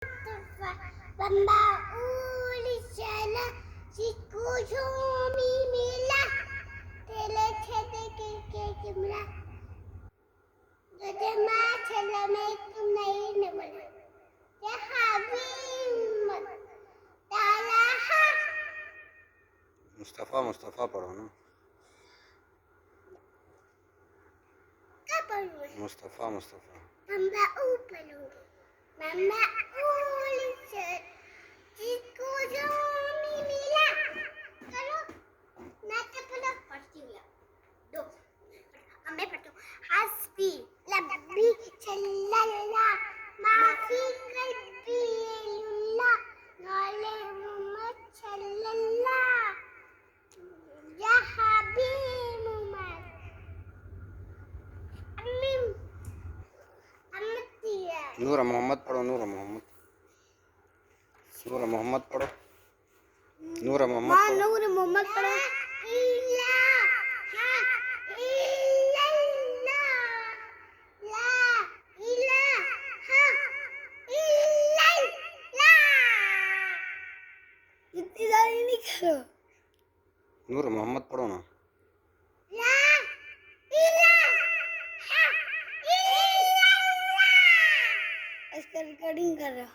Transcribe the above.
Bamba ulicana sikushumi mila tele chede ke kimla जदे माँ चला मैं तुम नहीं न बोले ये हबीब ताला हा मुस्तफ़ा पढ़ो ना। क्या पढ़ूँ मुस्तफ़ा मम्मा ऊपर मम्मा उलिचर जिसको जो मिला करो मैं तो पढ़ती हूँ दो मैं पढ़ती हूँ हस्बी लब्बी चल्लल्ला माफी कल्बी लुल्ला नाले मुहम्मद चल्लल्ला या हबीब मुहम्मद अम्मी अम्मतिया नूर मोहम्मद पढ़ो। नूर मोहम्मद पढ़ो। नूर मोहम्मद माँ पढ़ो। नूर मोहम्मद पढ़ो इतनी सारी नहीं करो नूर मोहम्मद पढ़ो ना। ला इलाहा इल्लल्लाह इसका रिकॉर्डिंग कर रहा